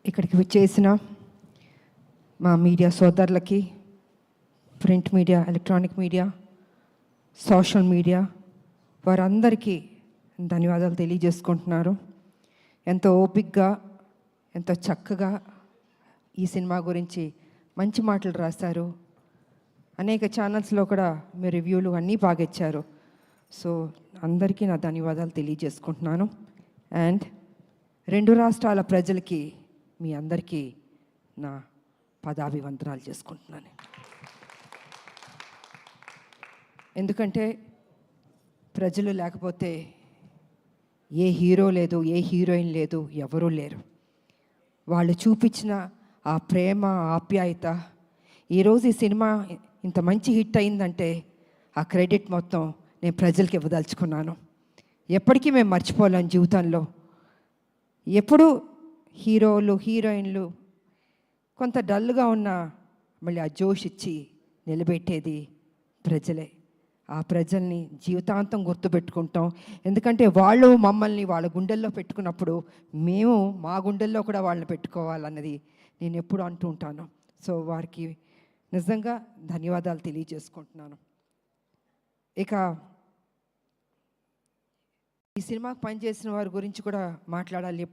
ఇక్కడికి వచ్చేసిన మా మీడియా సోదరులకి, print media, electronic media, social media వారందరికీ ధన్యవాదాలు తెలియజేసుకుంటున్నారు. ఎంతో ఓపికగా, ఎంతో చక్కగా ఈ సినిమా గురించి మంచి మాటలు రాశారు. అనేక ఛానల్స్లో కూడా మీ రివ్యూలు అన్నీ బాగా ఇచ్చారు. సో అందరికీ నా ధన్యవాదాలు తెలియజేసుకుంటున్నాను. అండ్ 2 రాష్ట్రాల ప్రజలకి, మీ అందరికీ నా పదాభివందనాలు చేసుకుంటున్నాను. ఎందుకంటే ప్రజలు లేకపోతే ఏ హీరో లేదు, ఏ హీరోయిన్ లేదు, ఎవరూ లేరు. వాళ్ళు చూపించిన ఆ ప్రేమ, ఆప్యాయత, ఈరోజు ఈ సినిమా ఇంత మంచి హిట్ అయిందంటే ఆ క్రెడిట్ మొత్తం నేను ప్రజలకి ఇవ్వదలుచుకున్నాను. ఎప్పటికీ మేము మర్చిపోలేం జీవితంలో. ఎప్పుడు హీరోలు, హీరోయిన్లు కొంత డల్గా ఉన్న మళ్ళీ ఆ జోష్ ఇచ్చి నిలబెట్టేది ప్రజలే. ఆ ప్రజల్ని జీవితాంతం గుర్తుపెట్టుకుంటాం. ఎందుకంటే వాళ్ళు మమ్మల్ని వాళ్ళ గుండెల్లో పెట్టుకున్నప్పుడు మేము మా గుండెల్లో కూడా వాళ్ళని పెట్టుకోవాలన్నది నేను ఎప్పుడు అంటూ ఉంటాను. సో వారికి నిజంగా ధన్యవాదాలు తెలియజేసుకుంటున్నాను. ఇక ఈ సినిమాకు పనిచేసిన వారి గురించి కూడా మాట్లాడాలి.